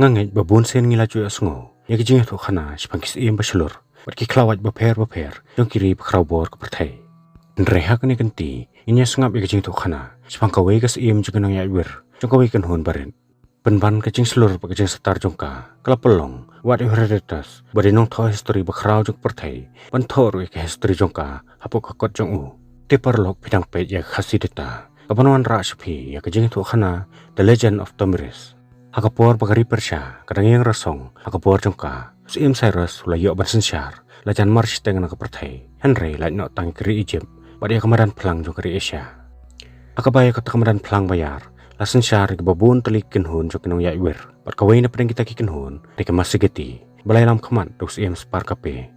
Ngangai babun sen ngilaju asngo. Ya kijing tu khana sipangkis iem baselur. Bat ki klawat baper jong kiri bakrau bor ke pertai. Nreha kani kenti inya sengap ya kijing tu khana sipang kawai kas iem jugenang ya wir. Jong kawai kan hun barin. Penban kajing selur pa kajing setar jongka. Kelapelong wat heredas badinong tho history bakrau jong pertai. Ban thor ke history jongka hapok kakot jong u. Teparlok pidang pet ya khasideta. Kapanuan ra sepi ya kijing tu khana The Legend of Tomiris. Hakapor bagari persya kadang yang rasong hakapor jongka sim Cyrus ulayo bansensyar lajan march tengan ke pertai Henry laj no tang kiri Egypt pada kemadan pelang jong kiri Asia akabaya kata kemadan pelang bayar lasensyar ke babun telikin hun jong kinong yair pat kawai na pedang kita kikin hun deke masigeti balai lam kemat dos im spar kape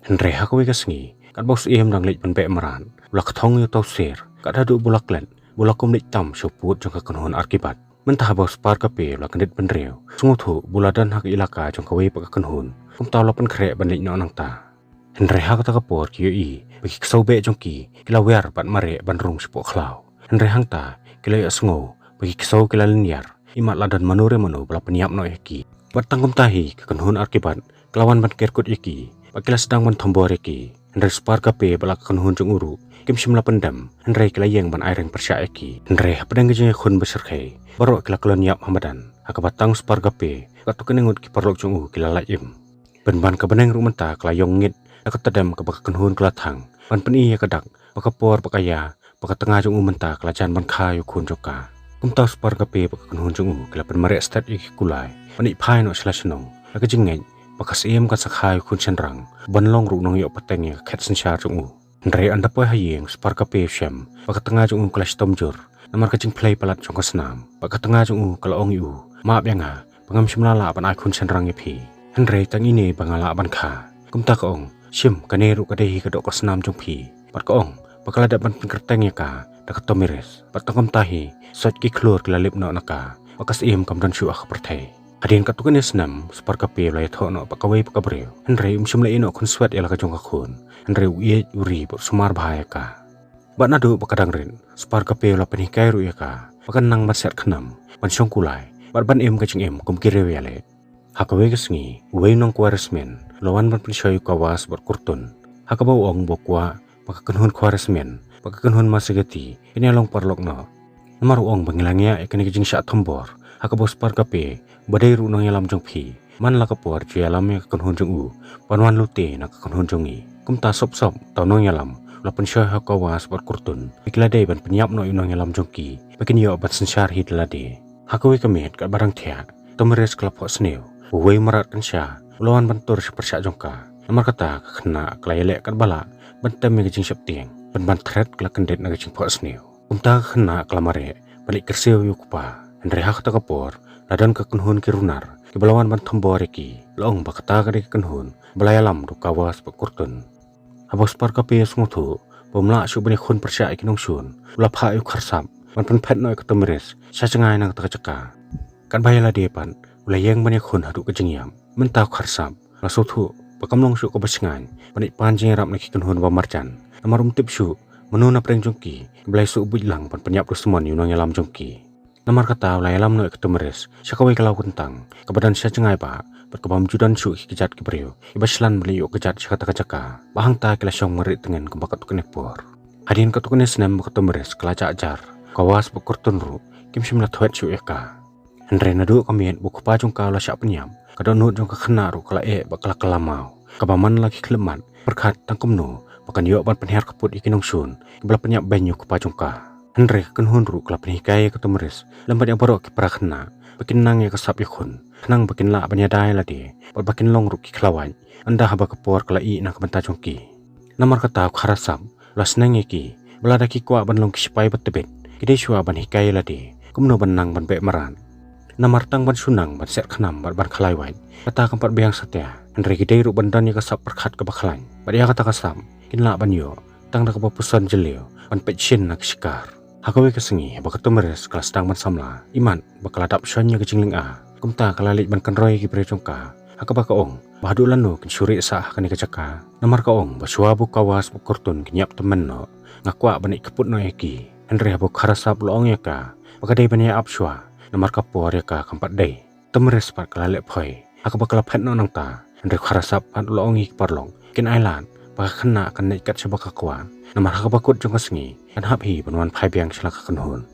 Henry hakawai kasngi kat bos im dang lej penpe meran ulak thong yo tau ser kat hadu bulak len bulakum lej tam syuput jong ka hun arkibat mentah bos par kape la kendit benreu sungu thu buladan hak ilaka jong kawai pakakan hun kum taw lapan krek banlik no nang ta Henry hak ta kapor kiyo i bagi kesobe jong ki kila wer pat mare bandrung sepo khlau Henry hang ta kila asngo bagi keso kila linyar imat ladan manure manu bala peniap no eki bat tangkum tahi kakan hun arkibat kelawan ban kerkut eki bakila sedang ban tombor eki Henry spar kape bala kakan hun jong uru kim simla pendam Henry kila yang ban aireng persya eki Henry pedang gejeng khun beserkai baru kila kelon yap hamadan akabatang spar gape katu keningut ki parlok jong kila laim ban kebeneng rumenta kila yong ngit nakatadam ke bakakan hun kila thang ban peni ya kedak bakapor bakaya bakatengah jong menta kila jan ban khayu kun joka kumtaw spar gape bakakan hun jong kila penmare stat iki kulai panik phai no slasenong laka jingeng bakas iem ka sakhayu kun senrang ban long ru nong yo pateng ya khet sensyar jong Ndre anda po hayeng spar gape syam bakatengah jong kila stomjur namar kacing play palat jong senam baka tengah jong kalaong yu maap yanga pangam simlala pan akun senrang yepi Henry tang ini bangala ban kha kumta kaong sim kaneru kadehi kadok senam jong pi pat kaong bakala dapat pengkerteng ya ka dak Tomiris pat tangam tahi sot ki klur kelalip no naka bakas im kam dan syuah pertai hadin katukan senam spar kape lay tho no pakawai pakabreu Henry simla ino kun swat ela ka jong kun Henry uye uri bot sumar bahaya ka Bat nado bakadang rin, spar kape la penikai ru ya ka, bakan nang matset kenam, ban syong kulai, bat ban em kacing em kum kire wale. Hakawe kesngi, uwe nong kuaresmen, lawan ban pensyoy kawas bat kurtun. Hakabau ong bokwa, bakakan hun kuaresmen, bakakan hun masagati, ini along parlok no. Namaru ong bangilangya ikani kajing syak tombor, hakabau spar kape, badai ru nong yalam jong pi, man la kapor ju yalam ya kakan hun jong u, panwan lute na kakan hun jongi, kum ta sop tau nong yalam. Lapan syah kawas bar kurtun ikladai ban penyap no inong yalam jongki bakin yo bat sensyar hid lade hakawi kamet kat barang tia Tomiris kelapok sneu uwe marat kan syah ulawan bantur sepersyak jongka namar kata kena kelayelek kat bala bantem ngejing septieng ban thread kela kendet na gejing pok sneu umta kena kelamare balik kerseu yu kupa Henry hak ta kapor ladan ka kenhun kirunar ki balawan ban tombor eki long bakata ka kenhun balayalam du kawas bar kurtun Habos par kape sunguthu bomla syubani khun persya ikinong syun ula pha yu kharsam ban pen phet noi ka Tomiris sachangai nang taka chaka kan bayala depan ula yeng bani khun hadu ka jingyam menta kharsam la sothu pakamlong syu ko basingan bani panjing rap neki kun hun ba marjan namarum tip syu menuna preng jongki blai su bujlang pan penyap rusmon yu nong yalam jongki namar kata ula yalam noi ka Tomiris syakawai kalau kentang kebadan sachangai ba berkebam judan syuk kejat kibriu ibaslan beliau kejat syakata kacaka bahang ta kila syong merit dengan kebakat kenepor hadin katukane senam ka Tomiris kelaca ajar kawas bekurtun ru kim simla thwet syuk eka Henry nadu kamien buku pajung ka la syak penyam kadonut jong ka khena ru kala bakala kelamau kabaman lagi kleman berkat tangkumnu bakan yo ban penher kaput ikinong sun kebala penyap banyu ka pajung ka Henry kenhun ru kala penhikai ka Tomiris lambat yang borok ki prakhna bakin nang ya kasap yakun kenang bakin la banyadai la de bakin long ruki klawan anda haba kapor kala i na kabanta jongki namar kata kharasam las nang eki belada ki kwa ban long kispai betebet kide shua ban hikai la de kumno ban nang ban be maran namar tang ban sunang ban set khnam ban khalai wai kata kampat beang satya Henry kide ru bandan ya kasap perkhat ka bakhalan badia kata kasam kinla ban yo tang da ka pusan jelio ban pechin na kishkar hakawe kesengi baka Tomiris kelas tang ban samla iman bakal adap syanya kecingling a kumta kalalit ban kanroy ki prejongka hakaba kaong bahadu lanu kin syuri sah kani kacaka namar kaong baswabu kawas bukurtun kinyap temen no ngakwa banik keput no eki Henry habu kharasap loong yaka bakadai banya apswa namar kapor yaka kampat day Temeres pat kala lek phoi haka bakal phet no nang ta andre kharasap pat longi parlong kin ailan baka kena kan nek kat sebaka kwa namar haka bakut jong kasngi kan hap hi banwan phai biang chlaka kan hun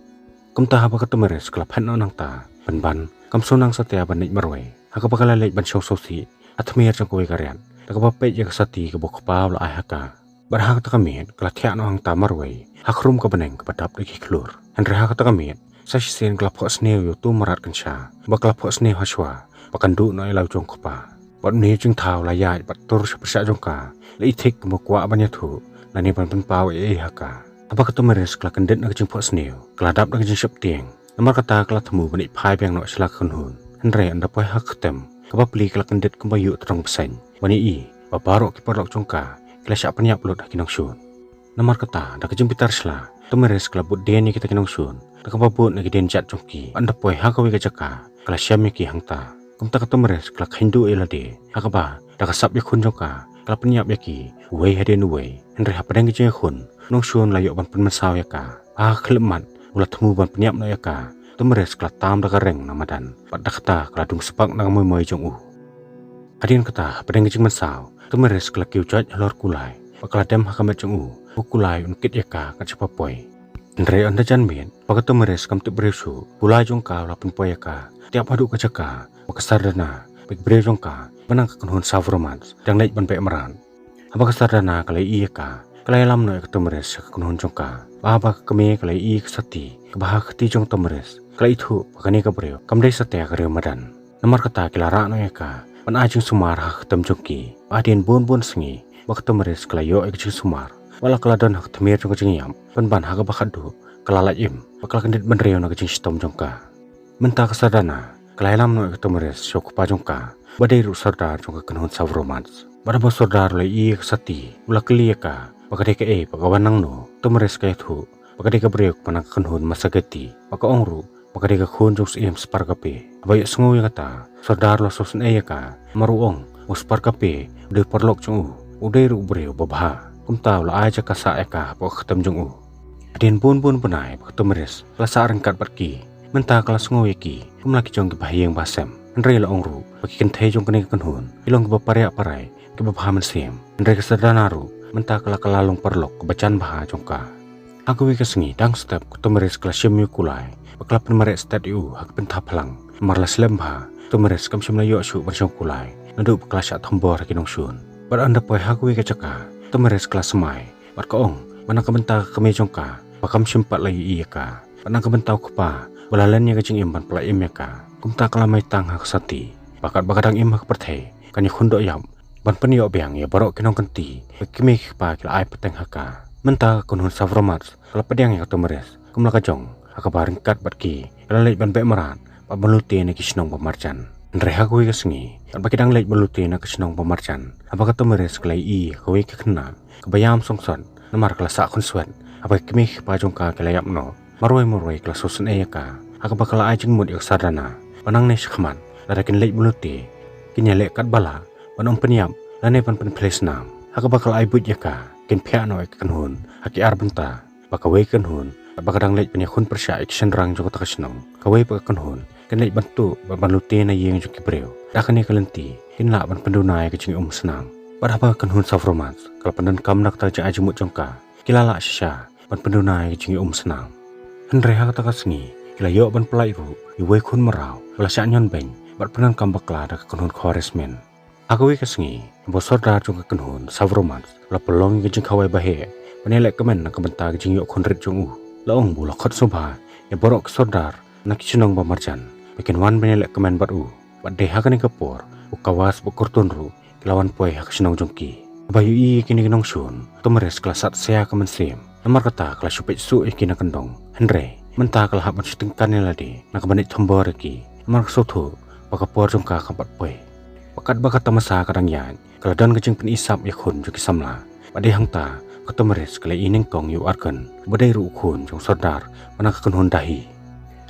kumta haba ka temeres kala phet no nang ta ban kam sonang satya ban nek maroi haka bakal lek ban shau sosi athmer jong koi karyan taka ba pe jak sati ka bok pa la ai haka barhak ta kamet kala thya no hang ta maroi hakrum ka baneng ka patap deki klur andre haka ta kamet sasisen kala phos neu yo tu marat kan sha bakala phos neu haswa pakan du no lau jong khopa pat ne jing thau la ya pat tur sa jong ka le thik mo kwa banya thu na ni pan pau e haka apa ka temeres kala kandet na jing phos neu kala dap na jing sep tieng namar kata kala themu bani phai beng no slak khun hun andre anda poi hak tem ka ba pli kala kandet ka bayu trong pesen bani i ba baro ki porlok jong ka kala sya panyap lot kinong sun namar kata da ka jing pitar sla temeres kala bud den ni kita kinong sun da ka ba bud na den chat jong ki anda poi hakawi ka jaka kala syam ki hangta kumta ka temeres kala khindu elade hakaba da ka sap ya khun jong ka kala panyap ya ki wei haden wei andre hapadang ki jeng khun nong sun la yo ban pen masaw ya ka a khlemat ulat themu ban panyap no ya ka temeres kala tam da ka reng namadan pat da kata kala dung sepak na moi moi jong adin kata padang ki jeng masaw temeres kala kiu chat lor kulai bakala dem hakamet jong kulai unkit ya ka cepa poi andre anda jan men pakat temeres kam te bresu kulai jong ka la pen poi ya ka tiap hadu ka jaka makasardana big bre jong ka banang ka kunhun savromans dang naik ban pe maran aba kasardana kala iya ka kala lam no ka temeres ka kunhun jong ka ba keme kala i ka sati ka bah khati jong temeres kala itu pakani ka bre kam dei satya ka re madan namar kata kila ra no ya ka pan ajung sumar ha khtam jong ki adin bon sengi bak temeres kala yo ek jing sumar wala kala don hak tmer jong jing yam ban ha ka bakhadu kala la im bakal kandet ban reo na jing stom jong ka menta kasardana kala lam no ka temeres syok pa jong ka badai ru sardar jong ka kunhun savromans bada bo sardar le i ka sati ula kli ka bakade ka pagawanang no temeres ka thu bakade ka breok panang kunhun masagati baka ongru bakade ka khun jong sim spar ka pe abai sngu ya kata sardar lo sosen ka maruong uspar ka pe de porlok jong udai ru breo babha kumta la aja ka sa ka po khatam jong adin bun penai bak temeres la sa rengkat barki menta kala sngu ki kumla ki jong ki bahiyeng basem andre la ongru baki kan thai jong kene kan hun ilong ba paria parai ke ba phaman sem andre ka sadanaru menta kala long perlok kebacan bah jongka aku wi kesengi dang step temeres kala syem kulai bakla pen mare stat yu hak pen thaplang marla slem bah temeres kam syem la yo shu bersong kulai nadu bakla sya thambor kinong sun bar anda poi hak wi ka jaka temeres kala semai bar ka ong mana ka benta kame jongka bakam syem pat lai i ka panang ka bentau kpa balalan ya kajing imban pala im ya ka kumta kala mai tang hak sati bakat bakadang im hak perthai kan ya khundo yam ban penio biang ya barok kinong kenti kime pa kila ai peteng haka menta kunhun savromat kala pedang ya temeres kumla kajong haka bareng kat batki kala leit ban be maran pa balute ne kisnong pamarjan ndre hakui kesengi kan bakidang leit balute ne kisnong pamarjan apa ka temeres kala i kawi kena kebayam songson namar kala sa khun swan apa kime pa jong ka kala yam no maroi kala sosen ka haka bakala ajeng mud yak sadana panang ne shkhaman larakin leit balute kinya lek kat bala panong peniam lane pan place nam haka bakal ai but yaka ken phya no ek kan hun haki arbenta baka we kan hun bakadang leit penya khun persya action rang jong ta kasnong ka we pa kan hun ken leit bantu ban lute na yeng jong ki breu dakane kalenti kin la ban pendunai ka jing snang pada apa kan hun savromans kala pandan kam nak ta ja ajmut jongka kilala sya ban pendunai ka jing snang andre haka ta kasni kila yo ban pelai ru i we khun marau kala sya nyon beng bar pandan kam bakla da kan hun khoresmen aku wi kesengi bosor dar jong ka kunhun savromans la pelong ke jing khawai bahe panelek kemen na kabenta ke jing yo khonrit jong la ong bula khot sobha ya borok sordar na kichnong ba marjan bikin wan panelek kemen bat de hakani kapor ukawas bukurtun ru lawan poi hak sinong jongki bayu i kini kinong sun temeres kelasat sea kemen sim namar kata kelas supet su ikina kendong henre menta kala hak menstengkan ladi na kabanik thambor ki namar sotu pakapor jongka kampat poi pakat bakat tamasa kadang yan kala dan kecing pen isap ya khun joki samla pade hangta ketemeres kala ining kong yu arkan badai ru khun jong sordar mana ka kunhun dahi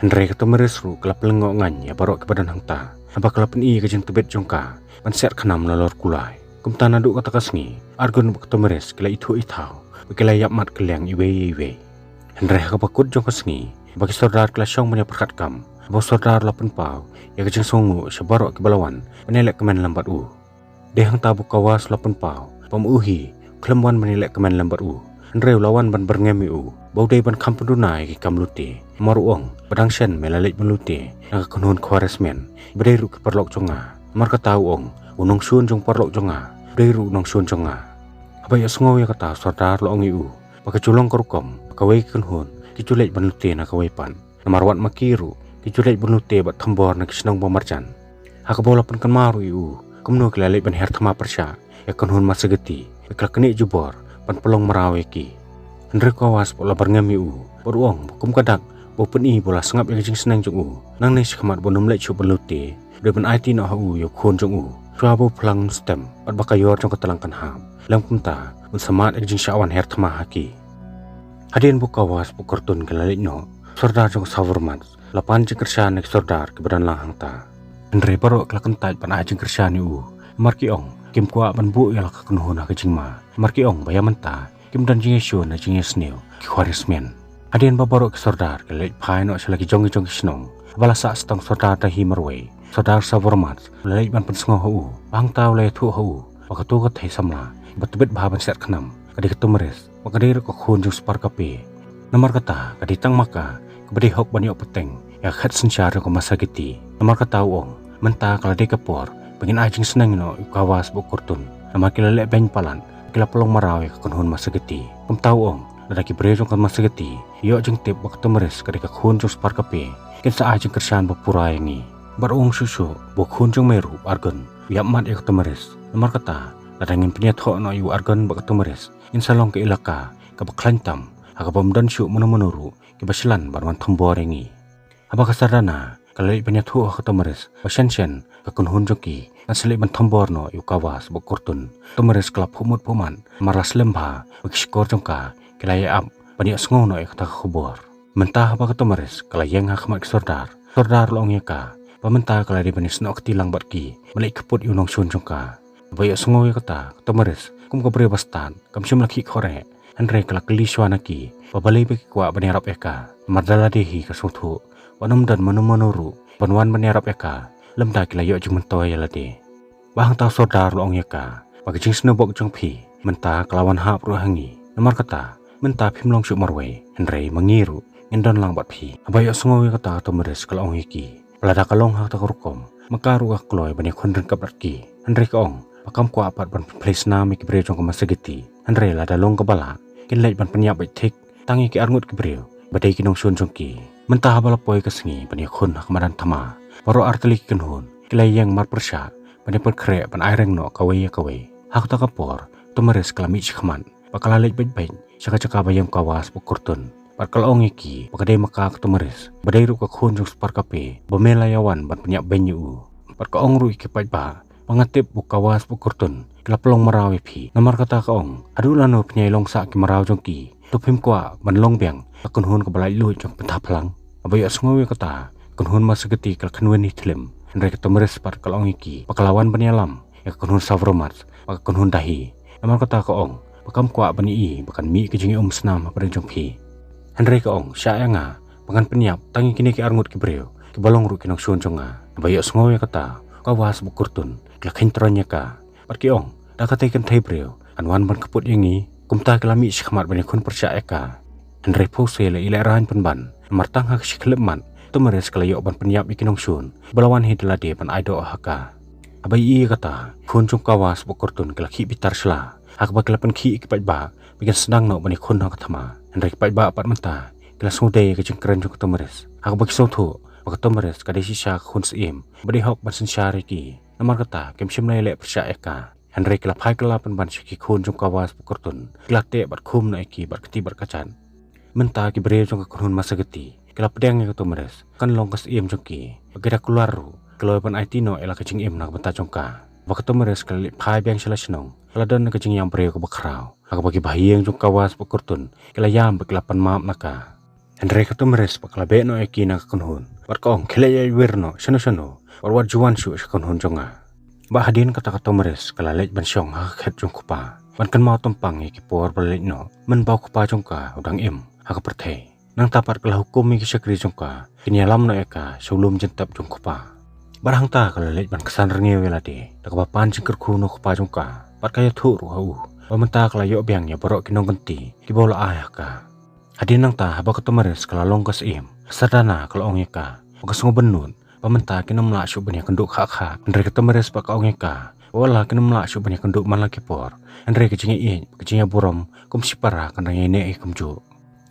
henre ketemeres ru kala pelengok ngan ya barok ke badan hangta apa kala pen i kecing tebet jongka pan set khanam lalor kulai kumta nadu kata kasngi argun ketemeres kala itu ithau kala yap mat keleng iwe henre ka pakut jong kasngi bagi sordar kala syong punya perkat kam Abo saudara lapan pau ya kejeng songu sebarok ke balawan penelek kemen lambat Dehang tabu kawas lapan pau pamuhi kelembuan menelek kemen lambat Andreu lawan ban berngemi baudai ban kampundunai ki kamlute maruong badang sen melalek melute nang kunhun kwaresmen bereru ke perlok conga marka tahu unong sun jong perlok conga bereru nong sun conga abaya sengow ya kata saudara loong baka culong kerukom kawai kunhun kiculek ban lute na kawai pan namarwat makiru kiculek ban lute bat thambor na kisnong pamarjan hakabola pan kan maru kumno kelalek ban her thama persya ya kunhun masageti beklak keni jubor pan pelong marawe ki Andre kawas pola berngami beruang bukum kadak bopeni bola sengap yang jing senang jong nang nes khamat bonum lek chu belute de ban IT no yo khon jong chwabo plang stem pat bakayor jong katalang kan ham lam kumta un samat yang jing syawan her thama haki hadin bu kawas bu kartun kelalek no sordar jong sawarmat lapan jing kersa nek sordar ke badan lahang ta Andre baro klakan tait pan ajing kersa ni marki kim kwa ban bu ya lak kunhuna ke jing ma marki bayamanta kim dan jinge shun na jinge sneo ki kwarismen adian babaro ke sordar ke lek phai no selagi jongi snong bala sa stang sordar ta hi marwe sordar sawarmat lek ban pensngo bang taw le thu wakatu ka thai samla batbet bhaban set khnam kadi ketumres wakadir ko khun jung spar kape namar kata kadi tang maka kebedi hok bani opeteng ya khat sensyar ko masagiti namar kata menta kala de kapor pengin ajing senang no kawas bu kurtun namar kila lek beng palan kila pelong marawe ka kunhun masageti kum tau ladaki brejong ka masageti yo jeng tip waktu meres kadika khun jong spar kape ken sa ajeng kersan bapura yangi barong susu bu khun jong meru argon yap mat ek temeres nomor kata ladangin peniat ho no yu argon bak temeres insalong ke ilaka ka baklantam aga bomdan syu menuru ke baslan barwan thambor yangi aba kasardana kalai peniat ho ka temeres basenshen ka kunhun joki asli ban thambor no yu kawas bu kurtun temeres klap humut puman maras lembha bikskor jongka kelaya ap bani sngo no ek ta khubor mentah ba ketemeres kalayeng hakmat sordar long yaka pamenta kala di bani snok tilang batki melek keput yu nong sun jongka bayo sngo yaka ketemeres kum ko bre bastan kam sim lakhi khore andre kala kli swanaki babale be kwa bani rap eka mardala dehi ka suthu wanum dan manuru panwan bani rap eka lemda kelayo jung mentoy yalade bahang ta sordar long yaka bagi jing snobok jong phi menta kelawan hap ru hangi nomor kata menta phimlong su marwe andre mangiru indon lang bat phi abayo sngowi kata to meres kalong hiki pelada kalong hak ta rukom makaru ak kloy bani khondren kapratki andre kaong pakam ko apat ban place na mi kibre jong masagiti andre lada long kabala kin lej ban penyap thik tangi ki arngut kibre badai kinong sun jongki menta habala poi kasngi bani khon hak madan thama baro arteli kinhun kilayang mar persya bani per kre ban aireng no kawai hak ta kapor to meres kalami chkhman bakala lej baik chaka bayam kawas bukurtun Parkalong iki pakade maka ketumeris badai ru ka khun jong spar kape bomelayawan ban penyak benyu parkaong ru iki ba pangatip bukawas bukurtun kelapelong marawi phi nomor kata kaong adulano penyai longsa ki maraw jong ki tupim kwa ban long biang akun hun ka balai lu jong pentah plang abayo sngowi kata kun hun masageti kal khnwen ni thlem andre ketumeris parkalong iki pakalawan banyalam ya kun hun savromat pakun hun dahi nomor kata kaong pakam kwa bani bakan mi ke jingi snam pada jong phi Andre kaong sya nga pangan penyap tangi kini ki arngut ki breu ki balong ru kinong sun jonga bayo sngowe kata kawas bukurtun klakhin tronya ka parkiong dakate kan thai breu anwan ban kaput yangi kumta kelami shkhmat bani khun persya eka Andre pose le ile ran penban martang hak shkleman tumeres kalayo ban penyap ikinong sun balawan hidlade ban aido haka abai kata khun jong kawas bukurtun klakhi bitar sla hak bakelapan khi ikipat ba bikin senang no bani khun hak thama Andre kipat ba apat menta kelas ngudai ke jengkeren jong ketumeres hak bagi sotu bak ketumeres kadai sisa khun seim badi hok ban sensyari ki namar kata kem sim lele persya eka Andre kelap hai kelapan ban syaki khun jong kawas bukurtun kelate bat khum na eki bat keti bat kacan menta ki bre jong khun masa geti kelap pedang ke ketumeres kan long kas im jong ki bagada keluar ru keloy pan aitino ela kecing im nak benta jongka bak ketumeres kelip hai biang selasnong ladan kecing yang bre ke bakrau Aku bagi bahiyang jong kawas bukurtun kelayam beklapan maap naka Andre ketumeres paklabe no eki nak kunhun warkaong kelaya wirno sano warwar juan su kunhun jonga bahadin kata ketumeres kalalej ban syong hak het jong kupa ban kan mau tumpang eki por balej no men bau kupa jongka udang im hak perthe nang tapat kala hukum mi kisakri jongka kini alam no eka sebelum jentap jongkopa barang ta kala lej ban kesan rengi welade tak bapan jengkerku no kopa jongka pat kaya thu ru hau pamenta kala yo biangnya borok kinong genti ki bola ayah ka hadin nang ta haba ketemeres kala long kesim sadana kala ong eka pakasung benun pamenta kinong mla syu benya kenduk kha andre ketemeres pak ong eka wala kinong mla syu benya kenduk man laki por andre kecingnya buram kum sipara kandang ine kumju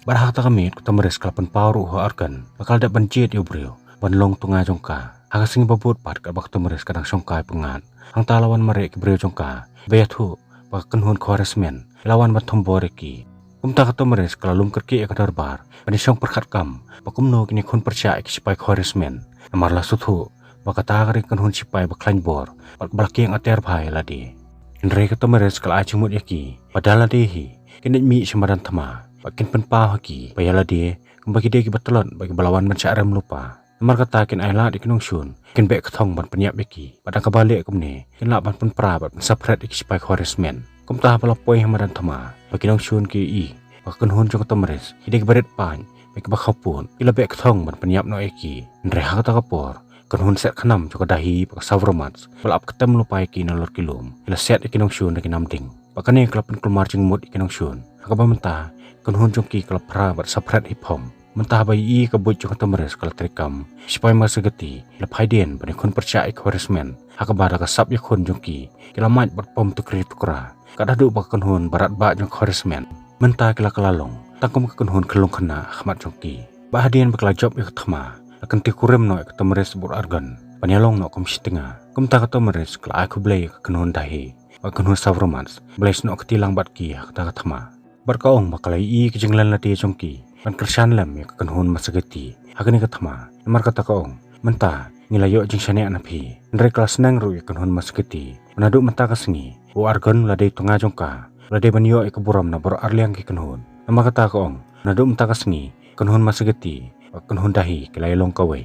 barhak ta kami ketemeres kala pen pauru ho argan bakal dak banjit yo brio ban long tunga jongka hagasing babut pat ka bak temeres kadang songkai pengat hang talawan mare ki brio jongka bayathu pak kenhun kharesmen lawan bat thombore ki kumta ka temeres kala lum kerki ka darbar bani song perkhat kam pakumno kini khun percaya ki sipai kharesmen amarla suthu bakata kari kenhun sipai baklain bor pat balaki ang ater bhai ladi indre ka temeres kala achimut yaki padala dehi kini mi semadan thama pakin penpa haki bayala dia kembagi dia ki betelon bagi balawan mencari lupa Amar kata kin ayla di kinong syun kin bek ketong ban penyiap beki padang kabalik kumne kin lak ban penpra ban sapret iki sipai kharesmen kum tah pelapoi hamadan thama bakinong syun ki i bakin hun jong temeres hidik baret pan bek bakhapun ila bek ketong ban penyiap no eki ndreha kata kapor kan hun set khanam jok dahi pak savromats balap ketem lupai ki nalor kilum ila set ikinong syun de kinamding bakane klapen kelmar jengmut ikinong syun akaba mentah kan hun jong ki kalapra bat sapret hiphom mentah bayi i kabut jong temeres kala trikam sipai masa geti lepai den bani kun percaya kharesmen hakabada kasap ya kun jong ki kilamat bat pom tukri tukra kada du bakan hun barat ba jong kharesmen mentah kila kalalong tangkum kan hun kelung kena khmat jong ki bahadian bakla job ya thama akan ti kurem no ek temeres bur argan panyalong no kom sitinga kum ta ka temeres kala aku blai kan hun dahi bakan hun savromans blais no ketilang bat ki ta thama barkaong bakalai i kijinglan lati jong ki pan kersan lam ya kan hun masageti hakani ka thama amar kata kaong menta ngilayo jing sane anapi ndre kelas nang ru ya kan hun masageti manadu menta kasengi o argan lade tunga jongka lade banyo e kaburam na bor arliang ki kan hun amar kata kaong nadu menta kasengi kan hun masageti kan hun dahi kilailong kawe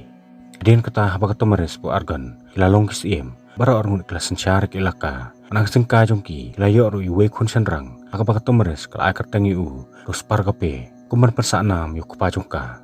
adin kata haba kata meres po argan kilalong kisiem bara orngun kelas sensyar ki ilaka anak sengka jongki layo ru iwe kun senrang akaba kata meres kala akar tangi u terus par kape kumar persana yuk pajongka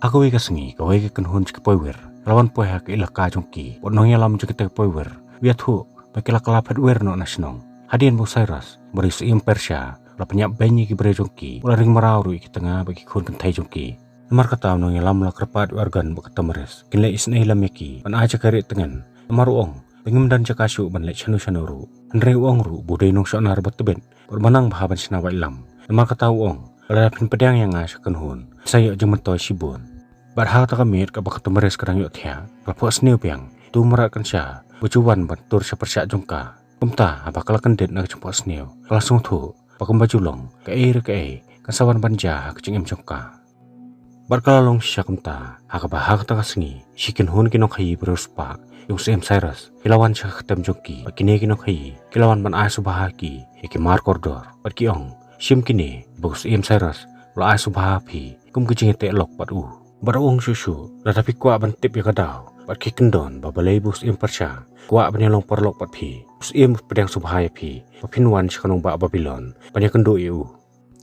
aku wika sengi ka wika kan hun ki poiwer lawan poe hak ilaka jongki bonong yalam jukite poiwer wiathu bakila kala wer no nasionong hadien bu sairas beris im persya la penyap benyi ki bre jongki ula ring marau ru ki tengah bagi kun kentai jongki amar kata nong yalam la kerpat wargan bu ketemeres kinle isne lam yaki pan aja kari tengen amar uong pengem dan jakasyu ban le chanu chanuru andre uong ru budai nong sonar batben bermanang bahaban sinawa ilam amar kata uong Ala pin pedang yang asakan hun saya jeng mentoi sibun barhal ta kamit ka bak temeres kadang yo thia lapo sneu piang tu merak kan sya bujuwan batur sepersak jongka kumta abakala kendet na jumpa sneu langsung thu pakum bajulong ka kan sawan banja kecing em jongka barkala long sya kumta hakabahak ta kasengi sikin hun kinong khai beruspa yung sem cyrus kilawan sya ketem jongki bakine kinong khai kilawan ban asubahaki ikimar kordor barkiong sim kini bagus im sairas la asubha phi kum kicing te lok pat u barong susu la tapi kwa ban tip ya kadau pat ki kendon babalai bus im persya kwa ban long perlok pat phi bus im pedang subha ya phi pinwan sekanong ba babilon pan ya kendo eu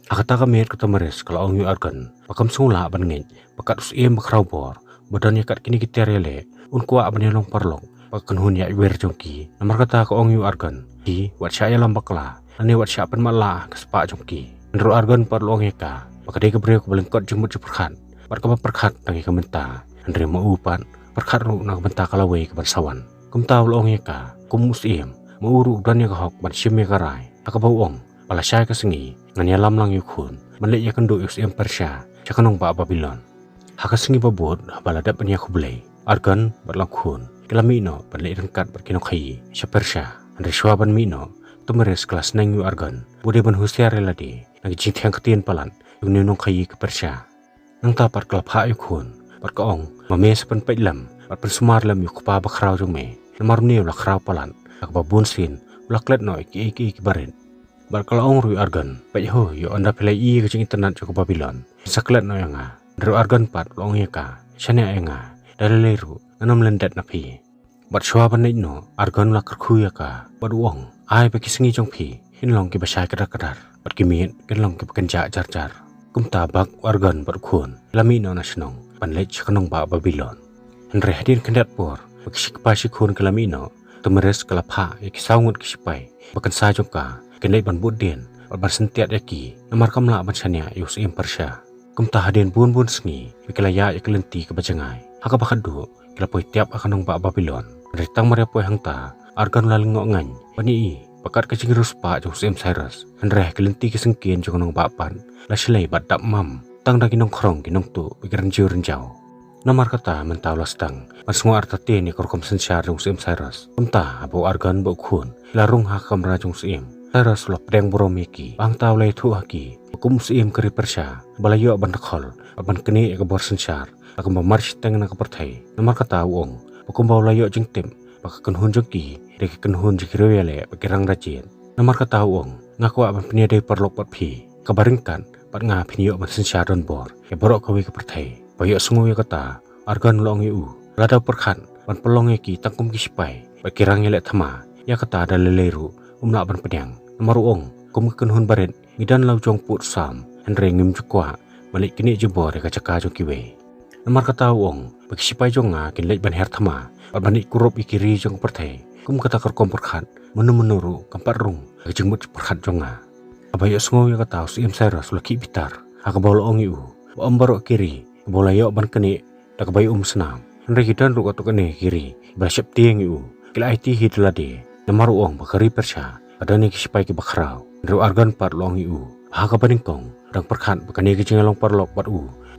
akata kamet ketemeres kalau ong yu argan pakam sungla ban ngej pakat us im bakrau bor badan ya kat kini kiterele un kwa ban long perlok pakan hun ya wer jongki namar kata ko ong yu argan di wat saya lambakla ane wat syapan malah kesepak jongki nro argon parlong eka pakade ke breu belengkot jemut jeperkhat barka perkhat tangi kementa andre mau upan perkhat ru na kementa kalawe ke barsawan kumta ulong eka kumus iem mau dan ya hok ban sim ya karai akabau ong pala syai ke sengi nganya lam lang yukun manlek ya kendo us iem persya cakanong ba babilon haka sengi babut balada pen ya kublai argon berlangkun kelamino banlek rengkat berkinok khai sepersya andre swaban mino temeres kelas nang yu argan bude ban husiar ladi nang jing thiang ketien palan yung nung khai ke persya nang tapar kelap ha yu khun par kaong mame sepen pailam par sumar lam yu kpa bakrau jong me namar ne la krau palan ak babun sin laklet no iki barin bar kalaong ru argan pai ho yo anda pelai i ke internet jok babilon saklet no yanga ru argan pat long yaka chane yanga daleleru nanam lendet na phi bat shwa ban no argan la kerkhu yaka bat wong ai pe kisengi jong phi in long ki basai kadar bat ki mit ken long ki kenja jar Kumtabak wargan berkun lamino na senong panlech kanong ba Babylon. Henry hadir kendat por baksikpa sikun kelamino tumeres kelapha ikisaungut kisipai bakan sajong ka kenai ban budin ban sentiat yaki namar kamla ban sania yus Persya. Kumta hadin bun sengi bikelaya ikelenti kebajangai haka bakadu kelapoi tiap akanong ba Babylon. Ritang mariapoi hangta argan lalingok ngany bani pakat kacing ruspa jong Cyrus Henry kelenti kesengkian jong nong bapan la silai bat dap mam tang dagi nong krong ginong tu pikiran jiu renjau. Namar kata mentau lastang ban semua arta teni korkom sensyar jong Cyrus. Kumta abo argan bo kun larung hakam rajong Cyrus lo pedang boromiki bang tau lai tu haki kum keri Persya balayo ban dakhol ban keni ekabor sensyar akan memarch teng na kepertai. Namar kata uong bukum bau layo jeng tim baka kenhun jengki deki kenhun jikirewele bakirang rajin. Namar kata uong ngaku aban peniadai perlok pat pi kabaringkan pat nga piniyok ban sensyar don bor ya borok kawi kepertai. Bayok sungu kata argan long yu rada perkhan ban pelong ki tangkum kisipai bakirang yelek thama ya kata ada leleru umla ban pedang. Namar uong kum kenhun baret ngidan lau jong put sam Henry ngim jukwa balik kini jebor ya kacaka jong kiwe. Namar kata uong bakisipai jong nga kinlek ban her thama pat banik kurup ikiri jong pertai kum kata kerkom perkhan menuru kampat rung kejengmut perkhat jong nga. Abayok sungu ya kata Cyrus laki bitar hakabol ong yu ombarok kiri bolayok ban keni tak bayi senam. Henry kidan ru kotok kene kiri bersiap tiang yu kila IT hidlade namar uong bakari Persya adani kisipai ki bakrau ru argan par long yu ha ka paningkong rang perkhan bakani kejingalong parlok pat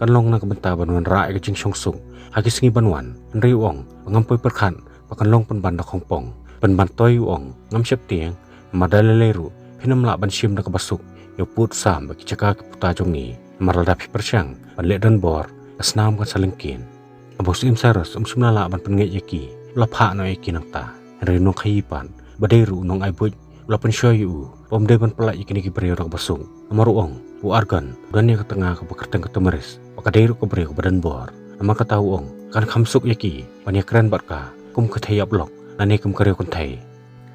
kan long na kebenta banwan ra kejing songsung haki singi banwan. Henry uong pengampoi perkhan bakan long pen banda kongpong pen bantoi uong ngam siap tiang madaleleru hinam la ban sim na kabasuk yo put sam baki caka puta jongi maradapi Persyang ban lek dan bor asnam kan salengkin. Abo Cyrus simlala ban pengek yaki lapha no yaki nang ta Henry nong khayipan baderu nong aibuj lapan syoyu pomde ban pelak yaki ki beri rak basung. Namar uong u argan dan ya ketengah ke bekerteng ketemeris pakaderu ke beri ke badan bor. Nama kata uong kan khamsuk yaki ban ya keren batka kum kethayap lok nane kum karyo kuntai.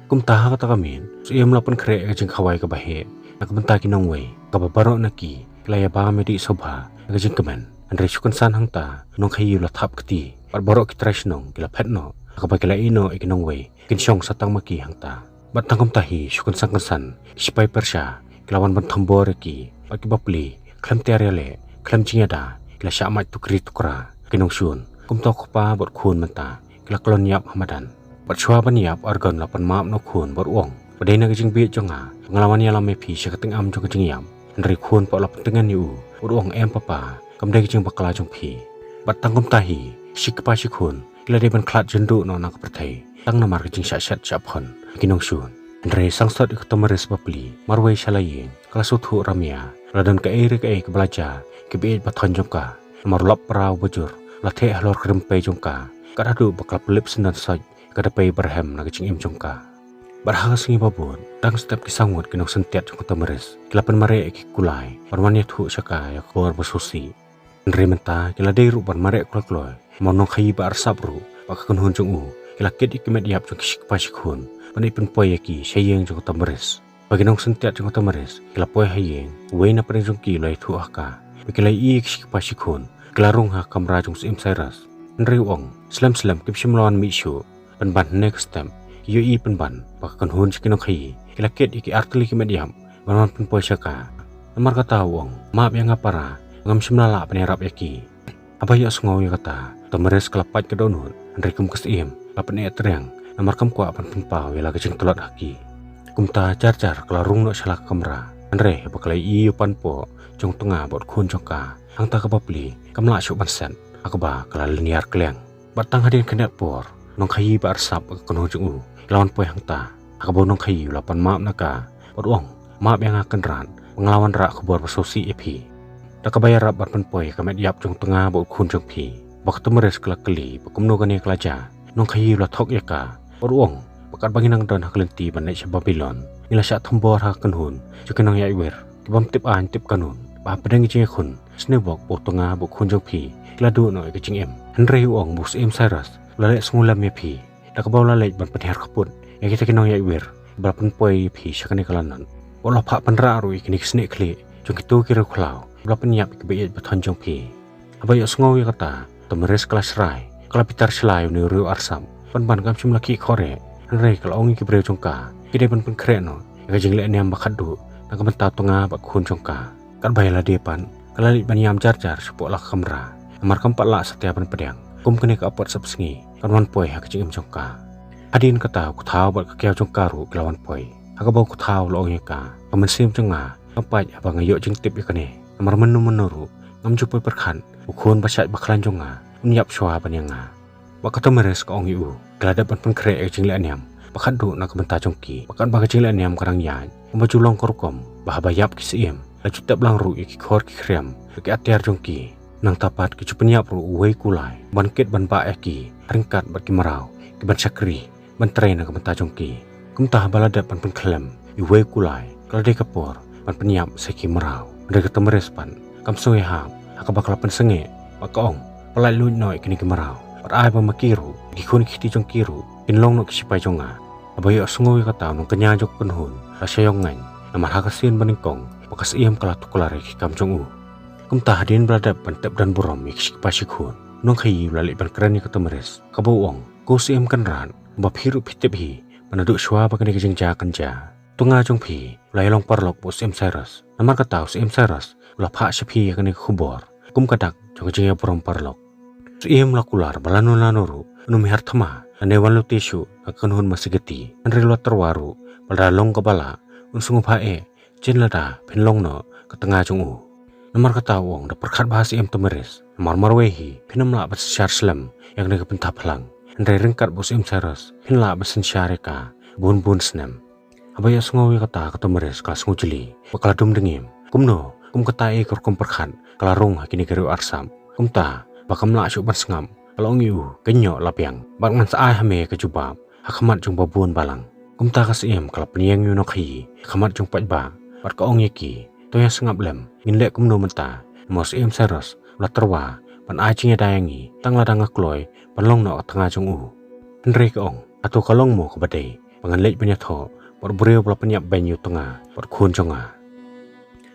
Kum taha kata kamin siem lapan kre kajeng khawai ke bahe nak benta ki nong wei kababaro naki laya ba medi sobha kajeng kemen. Henry syukun san hangta nong khayi la thap keti par borok kitrais nong kila phetno akabakila ino ikinong wei kinsyong satang maki hangta batang kum tahi syukun sang kansan sipai Persya kilawan ban thambor ki paki bapli klem tiarele klem jingada kila syamat tukri tukra kinong syun kum tok pa bot khun menta kila klon yap hamadan bat chwa ban yap argan lapan map no khun bot uong badai na kajing biet jonga ngalawan ya lame pi syakating am jong kajing yam. Henry khun pa lapan tengan yu bot uong em papa kamdai kajing bakala jong pi batang kum tahi sikpa sikun kila de ban klat jendu no na kepertai tang namar kajing syat syapon kinong syun. Henry sangsat ketemeres bapli marwai shalaying kala suthu ramya ladan ka ere ka belajar ke biet bathon jongka namar lap prau bujur lathe halor krempe jongka kadadu bakal pelip sendan saj kadapai berhem na kajing im jongka barhang singi babun tang step kisangut kinong sentiat jong ketemeres kila pen mare ki kulai parwan thu syaka ya kor bersusi. Henry menta kila deru ban mare klokloy monong khayi bar sabru baka kunhun jong kila kit ikimet yap jong sikpa sikhun panai pen poy ki syayeng jong ketemeres bagi nong sentiat jong ketemeres kila poy hayeng wei na pen jong ki loi thu aka kila i sikpa sikhun kila rung ha kamra jong Cyrus. Henry uong slam kip simlon mi shu ban ban next time yo i pen ban baka kunhun sikinong khayi kila kit iki artli kimet yap ban pen poy syaka. Namar kata uong maap yang apara ngam simlala penerap yaki abaya sungaw ya kata temeres kelapat kedonun Henry kum kesiem lapan e terang namar kam kwa pan pempau ya lagi jeng telot haki kum ta jar kelarung no salak kamera Henry bakalai i pan po jong tengah bot kun jongka hang ta kapapli kam la syuk ban sen akaba kala linear kleng batang hadin kenat por nong khayi bar sap kono jong lawan poy hang ta akabo nong khayi lapan maap naka bot uong maap yang akan ran pengalawan rak kubor bersosi epi takabaya rap barpan poy kamet yap jong tengah bot kun jong pi bak temeres kelak keli bakumno gane kelaja nong khayi la thok yaka bot uong bakat banginang don haklenti ban naik Babylon nila sya thambor ha kanhun jukenang yaiwer kibam tip an tip kanun ba pedang jing khun snebok bot tengah bot kun jong pi kladu no kejing em. Henry uong bus Cyrus lalek sungulam ya pi takabau lalek ban penher kaput ya kita kenang yaiwer barpan poy pi syakane kalanan olah pak penra ru ikinik snek kli jong kitu kira klau belah penyap kebayat bertonjong pi. Abayok sengawi kata, temeres kelas rai, kalau pitar selai uniru arsam, pan kam cuma laki korek, Henry kalau ongi kibreu jongka, kide pan kreno, yang jingle ni ambak kadu, nak mentau tengah bak kun jongka. Kan bayala depan, kalau lit baniam jar supok lah kamera, amar kampat lah setiap pan pedang, kum kene ke apot sepsengi, kan wan poi hak jingim jongka. Adin kata ku tahu bak kekiau jongka ru kelawan poi, hak bau ku tahu lo ongi ka, kamen sim jengah, kampat abang ngayok jeng tip ikane, amar menu menuru, ngam jupoi perkan, ukun basyat bakalan jonga, unyap syua banyanga. Bak kata meres ke ongi u, geladapan pan krek jingle aniam, bakat du nak kementah jongki, bakat bak jingle aniam karang yan, membaju long korkom, bahabayap kisiem, laju tak belang ru iki kor kikriam, iki atiar jongki, nang tapat kicu penyap ru uwei kulai, banket ban ba eki, ringkat bat kimarau, kiban syakri, ban tray nak kementah jongki, kementah baladapan pan klem, uwei kulai, kalau dia kepor, ban penyap seki marau, mereka temeres pan, kam suwe ham, hak bakalapan senge, bakaong, pelai lu noi kini kimarau. Ai pemakiru, gikun kiti jong kiru, kinlong no kisipai jonga. Abayo sungoy kataw nung kanya jok penhun, rasyayong ngayon, na marhakasin baningkong, bakas iyam kalatukulari kikam jong u. Kumtah din beladap pantep dan burom ikisipa sikun, nung kayi lalik ban kerani katameres, kabuong, kusi iyam kanran, mbap hiru pitip hi, panaduk syua bagani kajeng jakan ja. Tunga jong pi, layalong parlok po si iyam sayras, namar kataw si iyam sayras, ulah pak sipi yakani kubor, kum kadak jong kajeng ya burom parlok. Iem lakular balanu-lanuru numihar thama anewan lu tisu akan hun masigeti anri luat terwaru balalong kebala unsungu pae jen lada penlong no ke tengah jungu namar katawong da perkat bahas iem temeres namar marwehi pinam la basyar slam yang nega pentah pelang anri ringkat bos iem saras pinla basen syareka bun senam abaya sungawi kata ketemeres kelas ngujeli bakal dum dengim kumno kum ketai kerkum perkat kelarung hakini geru arsam kumta bakam la syuk bersengam kalau ngiu kenyok lapiang bak man saai hame kejubab hakamat jung babun balang kumta kasiem kalau peniang yu nokhi hakamat jung pajba bat ka ong yeki to yang sengap lem minlek kumno menta mos em saros la terwa pan ai chinga dayangi tang ladang akloy panlong no tengah jung u henry ka ong atau kalong mo ke badai pangan lek banyak tho bat breu pla penyap banyu tengah bat kun jonga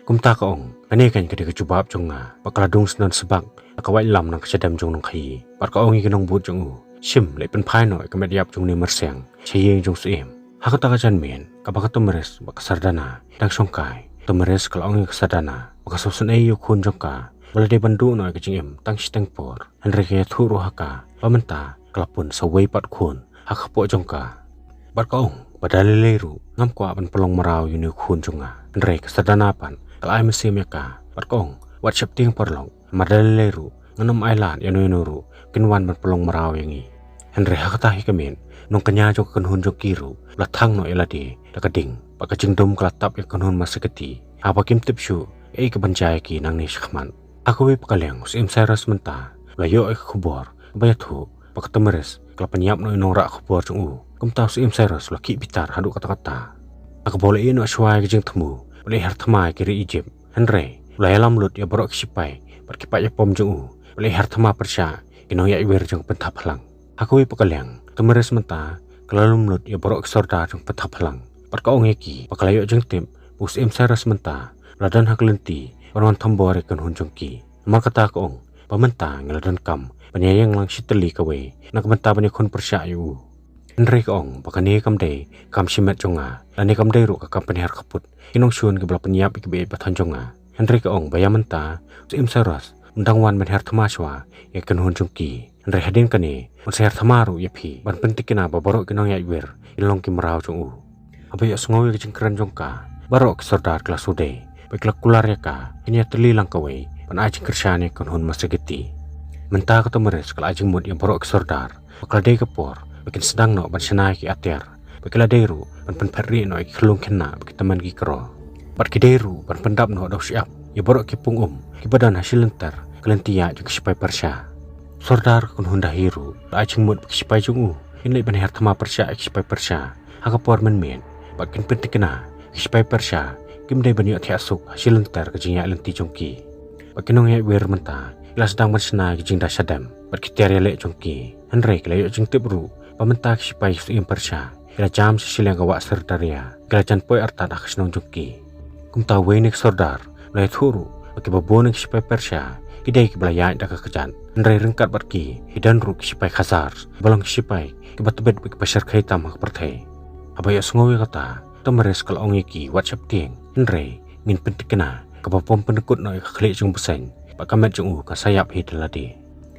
kumta ka ong ane kan kede kejubab jonga bakal dung senan sebak akawai lam nang kesedam jong nong khai par ka ongi kenong but jong u sim le pen phai noi kamet yap jong ni merseng cheyeng jong suem hakata ka jan men ka baka temeres baka sardana dang songkai temeres kal ongi kesadana baka sosun e yu kun jong ka balade bandu noi ke jingem tang siteng por henre ke thuru haka pamenta kalapun sawei pat kun hakapo jong ka bar ka ong badaleleru ngam kwa ban pelong marau yu ni kun jonga henre kesadana pan kal ai mesim ka bar ka ong wat syap ting porlong madaleleru nganam ailan yanunuru kinwan ban pelong marau yangi henry hakatahi kemen nong kanya jok kanhun jok kiru lathang no eladi lakading pakajing dom kelatap ya kanhun maseketi apa kim tipsyu ke banjai ki nang ni syakman aku we pakalyang sim sayras menta layo kubor bayathu pakatemeres kelapenyap no inong rak kubor jong u kumtau sim sayras laki bitar hadu kata-kata aku boleh ino syuai kejeng temu boleh hartamai kiri Egypt henry layalam lut ya borok sipai perkipak ya pom jong u boleh hartama persya ino ya iwer jong pentah pelang aku we pakalyang temeres menta kelalum lut ya borok sorda jong pentah pelang perkaong eki pakalayo jeng tim bus im saras menta ladan hak lenti warwan tombor ikan hunjong ki mar kata kaong pamenta ngeladan kam penyayang lang siteli kawe nak menta banyak kon persya yu henry kaong pakane kam day kam simet jonga lani kam day ru ka kam penihar kaput inong syun ke belah penyap ikbe batan jonga henry kaong bayamenta im saras undangwan menher thamaswa yakan hunjong ki henry hadin kane menseher thamaru yapi ban pentikina baborok kinong ya iwer ilong ki merau jong u abayo sungawi kejengkeran jongka barok sordar kelas ude baiklah kular yaka ini telilang kawe pan ajeng kersyane kan hun masegeti menta ketemeres kala ajeng mud yang borok sordar bakal de kepor bikin sedang no ban senai ki atyar baiklah deru ban penperri no ki kelung kena bagi teman ki kro bat ki deru ban pendap no daw siap ya borok ki pungum ki badan hasil lentar kelentia jeng sipai persya sordar kan hun dahiru ajeng mud bagi sipai jungu ini ban her thama persya ki sipai persya hakapor men bakin pentikena sipai persya kim dai banyo thiasuk hasil lentar kejingya lenti jongki bakinong ya wer menta ila sedang bersena kejing dasadam berkitiar le jongki henry kelayo jeng tibru pamenta sipai im persya ila jam sisilang kawak serdaria kila jan poi artat akas nong jongki kum tahu wenik sordar lai thuru bagi babon yang sipai Persia kidai ke belayai dak kejan nrai rengkat barki hidan ru ke sipai Khazar balang sipai ke batbet bagi pasar khaitam ke pertai abaya sengowi kata tomares kal ongi ki WhatsApp tieng nrai ngin pentikena ke bapom pendekut noi ke khlik jung peseng pak kamet jung ka sayap hidaladi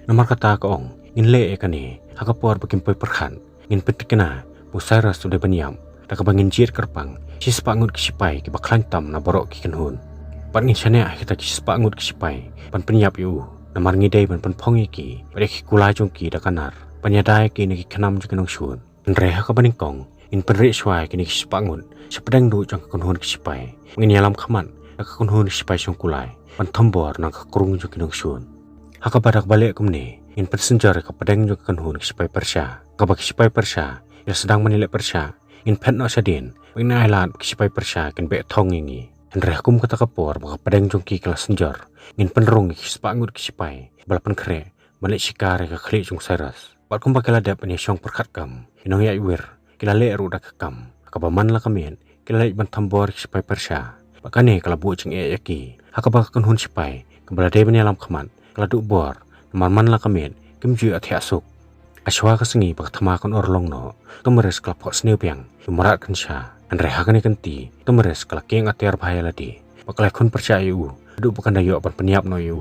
nomor kata ke ong ngin le ekani hakapor bagi poi perkhan ngin pentikena Busaira sudah beniam dak bangin jir kerpang si sepangut ke sipai ke baklan tam na borok ki kenhun pan ngin chane kita ki sepangut ke sipai pan penyap yu namar ngidai pan pongi ki pada ki kulai jung ki dakanar penyadai ki ni ki kenam jung kenong sun nreha ka baningkong in penri swai ki ni ki sepangut sepedang du jung kenhun ke sipai ngin yalam khaman dak kenhun sipai jung kulai pan thambor nang ka krung jung kenong sun haka badak balik kumne in pensenjar ka pedang jung kenhun ke sipai Persia ka baki sipai Persia yang sedang menilai Persia in pen no sadin wina ailan sipai Persia ken be thong ngi Andreh kum kata kapor baka pedang jongki kelas senjar ngin penrung ki sepangut ki sipai balapan kre balik sikare ka khli jong Cyrus bat kum bakala dap ni syong perkhat kam inong ya iwir kila le ru dak kam ka baman la kamen kila ban thambor ki sipai Persia bakane kala bu jing e yaki hakaba kan hun sipai kembala de ben alam khaman kala du bor man la kamen kimju athya suk Aswa ka sengi bak thama kon orlong no tomares kala phot sneu piang marat kan sha Andrei hakani kanti tomares kala keng atiar bahaya ladi bakal kon percaya yu du bukan dayo pan peniap no yu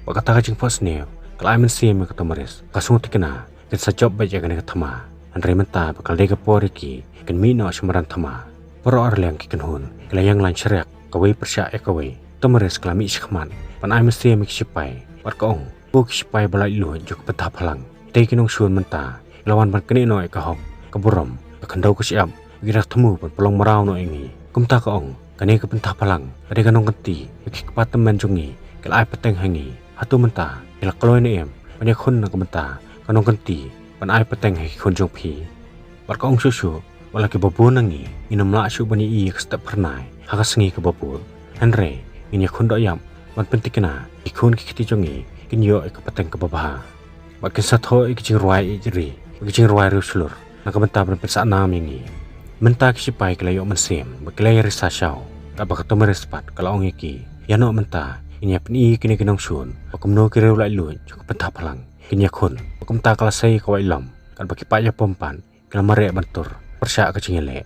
bakata ka jing phot sneu kala amen sim ka tomares kasung tikena ken sajop baja kan ka thama Andrei menta bakal de ka poriki ken mi no semaran thama poro arleng ki ken hun kala yang lan shrek kawai percaya kawai tomares kala mi shkman pan amen sim ki sipai par kaong bu ki sipai balai lu juk petah phalang Tei kinong syun menta lawan ban kene no ka hok ka buram ka khandau ka siam girak themu pan pelong marau no ingi kumta ka ong kane ka pentah palang ade kanong kenti ki patemen jungi kala ai pateng hangi hatu menta ila kloi ne em panya khun na ka menta kanong kenti pan ai pateng hai khun jong phi par ka ong su wala ki babun nangi inam la syu bani I ka step pernai haka sengi ka babun Henry inya khun do yam ban pentikena ki khun ki khiti jongi kinyo ka pateng ka babaha Makin satho ikicing ruai ijri, ikicing ruai rusulur, nakabenta ban persa nam yangi. Menta kisipai kalayo mensim, bakilay risa siyaw, kabak tomarespat kalaong iki. Yano menta, inya pini kini kinong syun, bakumno kirew lai luan, cukup penta palang. Kinya kun, bakumta kalasay kawai lam, kan bakipaya pompan, kalamare bantur, persa kacingele.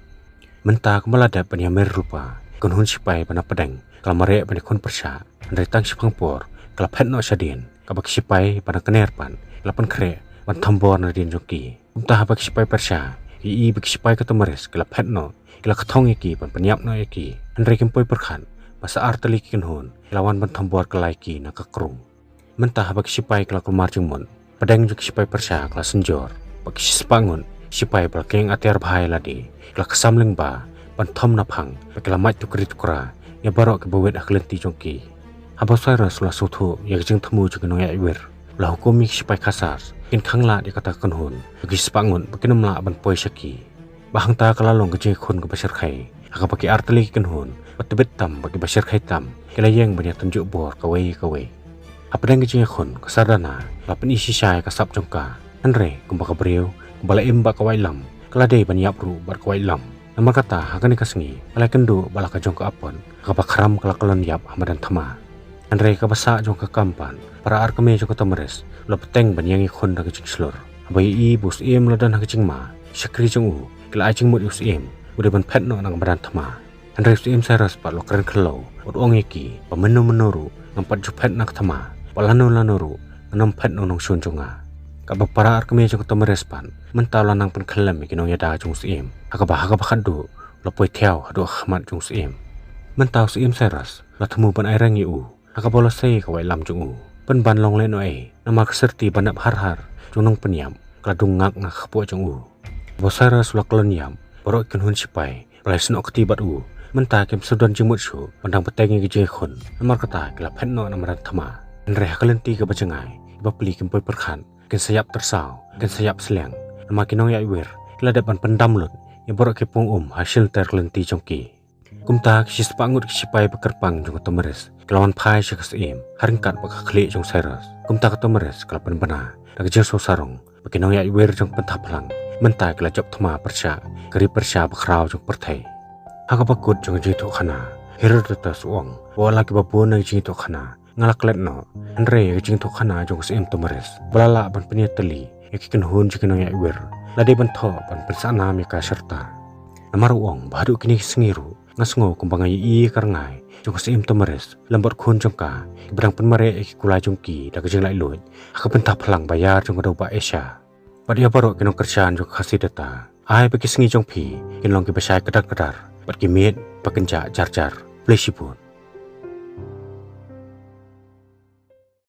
Menta kamaladap panya merupa, kunhun sipai panapedeng, kalamare panikun persa, andritang sipangpor, kalapet no sadin, kabak sipai panakenerpan, lapan kre ban thambor na din joki umta habak sipai Persia I bik sipai ka tomares kala phet no kala kathong ki pan panyap no ki andre kim poi perkhan basa artali kin hun lawan ban thambor kalai ki na ka krung menta habak sipai kala kumar jingmon padang joki sipai Persia kala senjor bak sispangun sipai balkeng atiar bahai ladi kala kasamling ba ban thom na phang kala mai tukrit kura ya barok ke bawet aklenti joki habasai rasula suthu yak jing thmu joki no ya iwer lah hukum mi sipai Khazar kin khangla di kata kanhun bagi sepangun bagi namla ban poi syaki bahang ta kalalong ke khun ke basir khai aka bagi arteli kanhun patbet tam bagi basir khai tam kelayeng banyak tunjuk bor kawai apdang ke khun kasadana lapen isi syai kasap jongka andre kumbaka breu kumbala imba kawai lam kalade banyap ru bar kawai lam nama kata hakani kasngi balai kendu balaka jongka apon aka bakram kalakalon yap hamadan thama Andre ka basa jong ka kampan para arkame jong ka tomares lo peteng banyangi khon na kicing slur abai I bus em lo dan kicing ma sakri jong u kila ajing mut us em udah ban phet no nang badan thama Andre us em saras pa lo keren khlo ud ong iki pamenu menuru nampat ju phet nak thama palano lanuru nam phet no nong sun jonga ka ba para arkame jong ka tomares pan mentala nang pen khlem kinong yada jong us em haka ba khadu lo poi thiaw hadu khmat jong us em mentau us em saras la thmu pan ai rangi u Aka bolos say kawai lam jungu. Pen ban long le no nama keserti banap har junung penyam kladung ngak ngak khapo jungu. Bosara sulak lon yam borok ikan hun sipai balai senok ketibat menta kem sudan jemut su pandang petengi ke jekhon namar kata kila phet no namaran thama. Andre hakalenti ke bajengai iba peli kem poi perkhan ken sayap tersau ken sayap seleng nama kinong ya iwer kila depan pendam lut ya borok ke pung hasil terkelenti jongki. Kumta kisi sepangut kisipai bekerpang jong tomares kelawan pai syakas im haringkat baka khli jong Cyrus kumta ka tomares kelapan bana dak jeng so sarong bakinong ya iwer jong pentah palang mentai kela job thama persya keri persya bakrau jong perthai haka bakut jong jitu khana hirir data suang wala ki babona jing to khana ngalak let no andre jing to khana jong sem to mares balala ban penia teli yakin hun jikin ya iwer lade ban tho ban persana mi ka serta namaru ong badu kini sengiru ngasngo kumbangai i karngai jong sem to mares lambat khun jong ka berang penmare kulai jong ki da jeng lai luit ka pentah phalang bayar jong do ba esya padia baro kinong kerjaan jong khasi data ai bagi sengi jong pi kinong ki basai kedar-kedar bat ki met pakenja jar-jar plesipun